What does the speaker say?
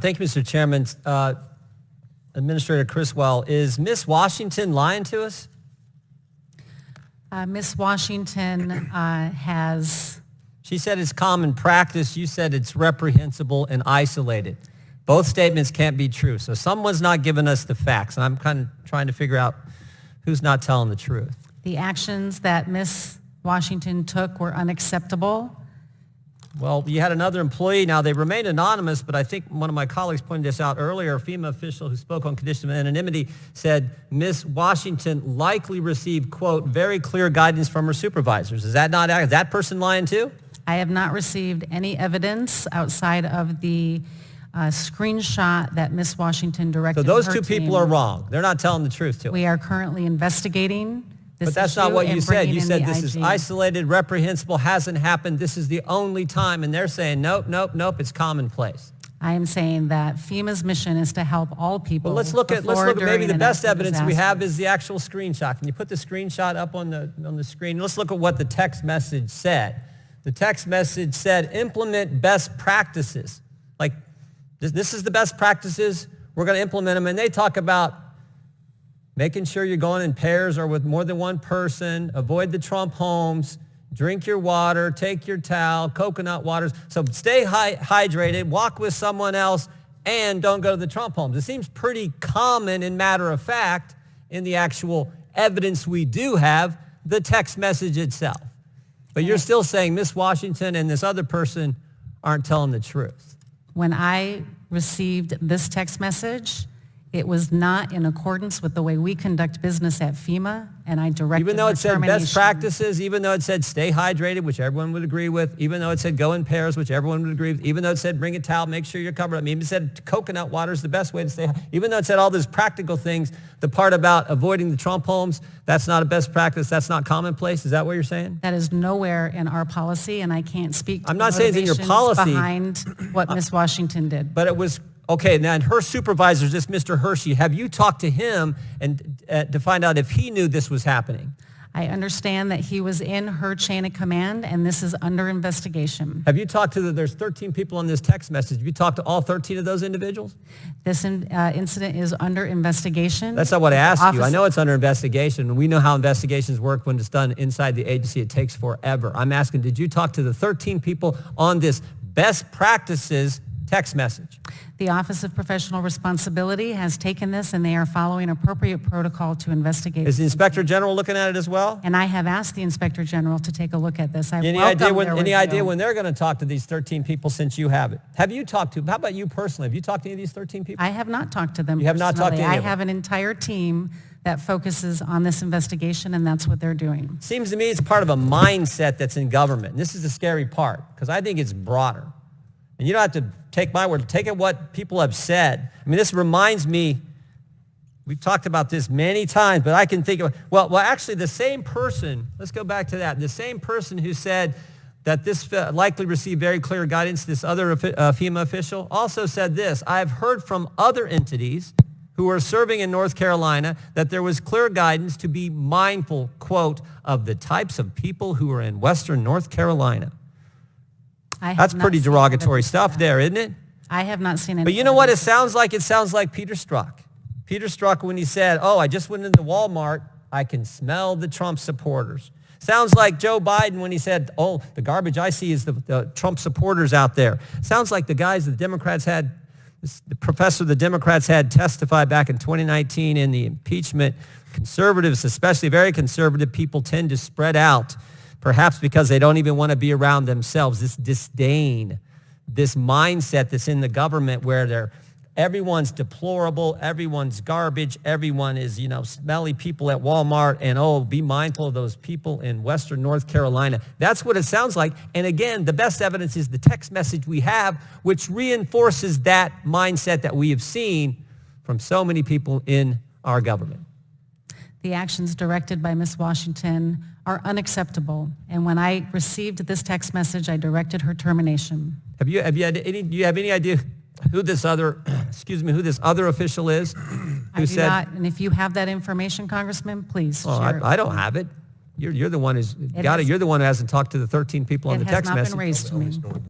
Thank you, Mr. Chairman. Administrator Criswell, is Ms. Washington lying to us? Ms. Washington has... She said it's common practice. You said it's reprehensible and isolated. Both statements can't be true. So someone's not giving us the facts. And I'm kind of trying to figure out who's not telling the truth. The actions that Ms. Washington took were unacceptable. Well, you had another employee. Now, they remain anonymous, but I think one of my colleagues pointed this out earlier. A FEMA official who spoke on condition of anonymity said Ms. Washington likely received, quote, very clear guidance from her supervisors. Is that person lying too? I have not received any evidence outside of the screenshot that Ms. Washington directed. So those her two people are wrong. They're not telling the truth to us. We are currently investigating this. But that's not what you said. You said this is IG. isolated, reprehensible, hasn't happened. This is the only time. And they're saying, nope, nope, nope, it's commonplace. I am saying that FEMA's mission is to help all people. Well, let's look at maybe the best evidence we have is the actual screenshot. Can you put the screenshot up on the screen? Let's look at what the text message said. The text message said, implement best practices. Like, this is the best practices. We're going to implement them. And they talk about making sure you're going in pairs or with more than one person, avoid the Trump homes, drink your water, take your towel, coconut waters. So stay hydrated, walk with someone else, and don't go to the Trump homes. It seems pretty common and matter of fact in the actual evidence we do have, the text message itself. But you're still saying Ms. Washington and this other person aren't telling the truth. When I received this text message, it was not in accordance with the way we conduct business at FEMA, and I directed Even though it said termination. best practices, even though it said stay hydrated, which everyone would agree with, even though it said go in pairs, which everyone would agree with, even though it said bring a towel, make sure you're covered. I mean, it said coconut water is the best way to stay hydrated. Even though it said all those practical things, the part about avoiding the Trump homes, that's not a best practice, that's not commonplace. Is that what you're saying? That is nowhere in our policy, and I can't speak to I'm not saying it's in your policy behind what Ms. Washington did. But it was, okay, now and her supervisor, this Mr. Hershey, have you talked to him and to find out if he knew this was happening? I understand that he was in her chain of command, and this is under investigation. Have you talked to there's 13 people on this text message. Have you talked to all 13 of those individuals? This incident is under investigation. That's not what I asked you. I know it's under investigation, and we know how investigations work when it's done inside the agency. It takes forever. I'm asking, did you talk to the 13 people on this best practices text message? The Office of Professional Responsibility has taken this, and they are following appropriate protocol to investigate. Is the Inspector General looking at it as well? And I have asked the Inspector General to take a look at this. Any idea when they're going to talk to these 13 people since you have it? Have you talked to, how about you personally? Have you talked to any of these 13 people? I have not talked to them. You have not talked to any of them? I have an entire team that focuses on this investigation, and that's what they're doing. Seems to me it's part of a mindset that's in government. And this is the scary part, because I think it's broader. And you don't have to take my word. Take it what people have said. I mean, this reminds me, we've talked about this many times, but I can think of, well, actually the same person, let's go back to that. The same person who said that this likely received very clear guidance, this other FEMA official, also said this: I've heard from other entities who are serving in North Carolina that there was clear guidance to be mindful, quote, of the types of people who are in Western North Carolina. That's pretty derogatory stuff there, isn't it? I have not seen any. But you know what it sounds like? It sounds like Peter Strzok. Peter Strzok when he said, oh, I just went into Walmart, I can smell the Trump supporters. Sounds like Joe Biden when he said, oh, the garbage I see is the Trump supporters out there. Sounds like the guys the Democrats had, the professor the Democrats had testify back in 2019 in the impeachment. Conservatives, especially very conservative people, tend to spread out, perhaps because they don't even want to be around themselves. This disdain, this mindset that's in the government where everyone's deplorable, everyone's garbage, everyone is, smelly people at Walmart, and be mindful of those people in Western North Carolina. That's what it sounds like. And again, the best evidence is the text message we have, which reinforces that mindset that we have seen from so many people in our government. The actions directed by Ms. Washington are unacceptable. And when I received this text message, I directed her termination. Do you have any idea who this other, who this other official is? I do not. And if you have that information, Congressman, please share it. I don't have it. You're the one who's got it. You're the one who hasn't talked to the 13 people on the text message. It has not been raised to me.